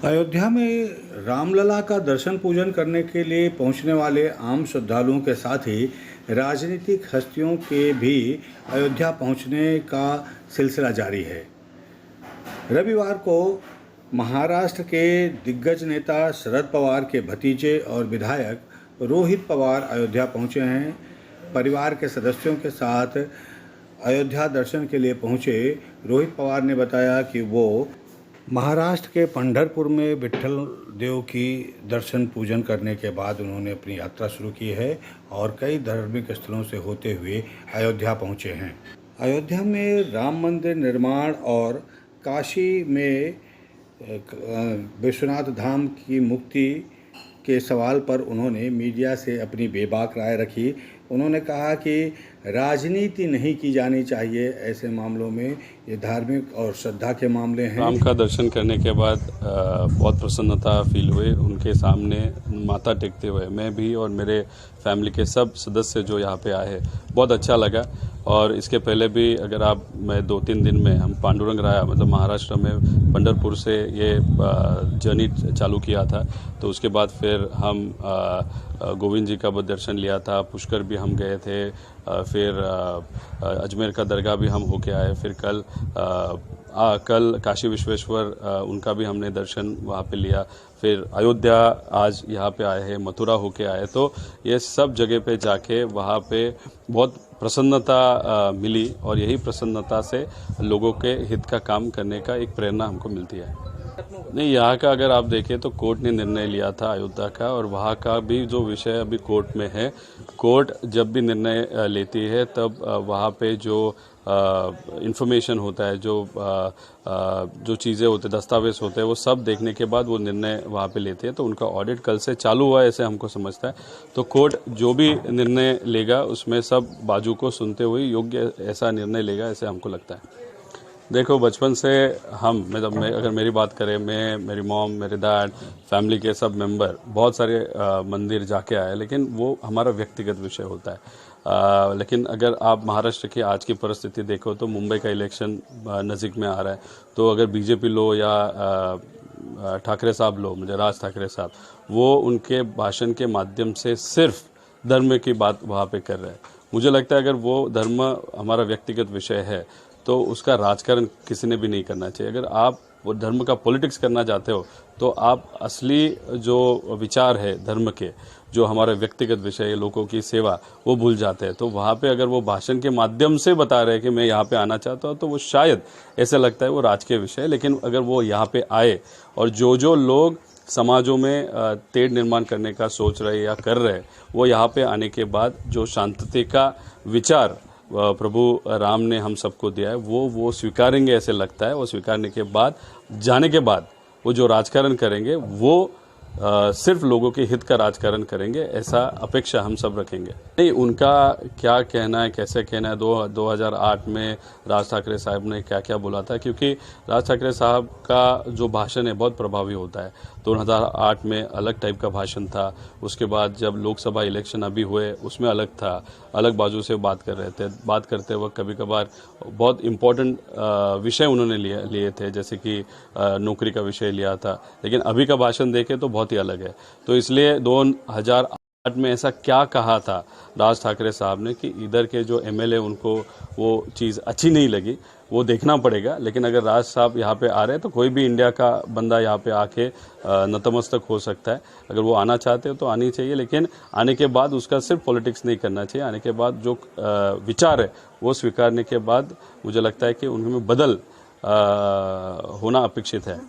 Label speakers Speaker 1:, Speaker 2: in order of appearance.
Speaker 1: अयोध्या में रामलला का दर्शन पूजन करने के लिए पहुंचने वाले आम श्रद्धालुओं के साथ ही राजनीतिक हस्तियों के भी अयोध्या पहुंचने का सिलसिला जारी है। रविवार को महाराष्ट्र के दिग्गज नेता शरद पवार के भतीजे और विधायक रोहित पवार अयोध्या पहुंचे हैं। परिवार के सदस्यों के साथ अयोध्या दर्शन के लिए पहुंचे रोहित पवार ने बताया कि वो महाराष्ट्र के पंढरपुर में विट्ठल देव की दर्शन पूजन करने के बाद उन्होंने अपनी यात्रा शुरू की है और कई धार्मिक स्थलों से होते हुए अयोध्या पहुंचे हैं। अयोध्या में राम मंदिर निर्माण और काशी में विश्वनाथ धाम की मुक्ति के सवाल पर उन्होंने मीडिया से अपनी बेबाक राय रखी। उन्होंने कहा कि राजनीति नहीं की जानी चाहिए, ऐसे मामलों में ये धार्मिक और श्रद्धा के मामले हैं।
Speaker 2: राम का दर्शन करने के बाद बहुत प्रसन्नता फील हुई। उनके सामने माथा टेकते हुए मैं भी और मेरे फैमिली के सब सदस्य जो यहाँ पे आए बहुत अच्छा लगा। और इसके पहले भी अगर मैं 2-3 दिन में हम पांडुरंग राया मतलब महाराष्ट्र में पंढरपुर से ये जर्नी चालू किया था, तो उसके बाद फिर हम गोविंद जी का दर्शन लिया था, पुष्कर भी हम गए थे, फिर अजमेर का दरगाह भी हम होके आए, फिर कल काशी विश्वेश्वर उनका भी हमने दर्शन वहाँ पे लिया, फिर अयोध्या आज यहाँ पे आए हैं, मथुरा होके आए। तो ये सब जगह पे जाके वहाँ पे बहुत प्रसन्नता मिली और यही प्रसन्नता से लोगों के हित का काम करने का एक प्रेरणा हमको मिलती है। नहीं, यहाँ का अगर आप देखें तो कोर्ट ने निर्णय लिया था अयोध्या का, और वहाँ का भी जो विषय अभी कोर्ट में है। कोर्ट जब भी निर्णय लेती है तब वहाँ पे जो इन्फॉर्मेशन होता है, जो चीज़ें होते हैं, दस्तावेज होते हैं, वो सब देखने के बाद वो निर्णय वहाँ पे लेते हैं। तो उनका ऑडिट कल से चालू हुआ है, ऐसे हमको समझता है। तो कोर्ट जो भी निर्णय लेगा उसमें सब बाजू को सुनते हुए योग्य ऐसा निर्णय लेगा, ऐसे हमको लगता है। देखो, बचपन से अगर मेरी बात करें, मेरी मॉम, मेरे डैड, फैमिली के सब मेंबर बहुत सारे मंदिर जाके आए, लेकिन वो हमारा व्यक्तिगत विषय होता है। लेकिन अगर आप महाराष्ट्र की आज की परिस्थिति देखो तो मुंबई का इलेक्शन नज़दीक में आ रहा है, तो अगर बीजेपी लो या ठाकरे साहब लो, मुझे राज ठाकरे साहब, वो उनके भाषण के माध्यम से सिर्फ धर्म की बात वहाँ पे कर रहे हैं। मुझे लगता है अगर वो धर्म हमारा व्यक्तिगत विषय है तो उसका राजकारण किसी ने भी नहीं करना चाहिए। अगर आप वो धर्म का पॉलिटिक्स करना चाहते हो तो आप असली जो विचार है धर्म के, जो हमारा व्यक्तिगत विषय है, लोगों की सेवा, वो भूल जाते हैं। तो वहाँ पे अगर वो भाषण के माध्यम से बता रहे हैं कि मैं यहाँ पे आना चाहता हूँ, तो वो शायद ऐसे लगता है वो राजकीय विषय है। लेकिन अगर वो यहाँ पे आए और जो लोग समाजों में तेढ़ निर्माण करने का सोच रहे या कर रहे, वो यहाँ पे आने के बाद जो शांति का विचार प्रभु राम ने हम सबको दिया है, वो स्वीकारेंगे, ऐसे लगता है। वो स्वीकारने के बाद, जाने के बाद, वो जो राजकारण करेंगे वो सिर्फ लोगों के हित का राजकारण करेंगे, ऐसा अपेक्षा हम सब रखेंगे। नहीं, उनका क्या कहना है, कैसे कहना है, 2008 में राज ठाकरे साहब ने क्या क्या बोला था, क्योंकि राज ठाकरे साहब का जो भाषण है बहुत प्रभावी होता है। 2008 में अलग टाइप का भाषण था, उसके बाद जब लोकसभा इलेक्शन अभी हुए उसमें अलग था, अलग बाजू से बात कर रहे थे। बात करते वक्त कभी कभार बहुत इम्पोर्टेंट विषय उन्होंने लिए थे, जैसे कि नौकरी का विषय लिया था। लेकिन अभी का भाषण देखें तो बहुत ही अलग है। तो इसलिए 2008 में ऐसा क्या कहा था राज ठाकरे साहब ने कि इधर के जो एमएलए उनको वो चीज़ अच्छी नहीं लगी, वो देखना पड़ेगा। लेकिन अगर राज साहब यहाँ पे आ रहे हैं तो कोई भी इंडिया का बंदा यहाँ पे आके नतमस्तक हो सकता है। अगर वो आना चाहते हो तो आनी चाहिए, लेकिन आने के बाद उसका सिर्फ पॉलिटिक्स नहीं करना चाहिए। आने के बाद जो विचार है वो स्वीकारने के बाद मुझे लगता है कि उनमें बदल होना अपेक्षित है।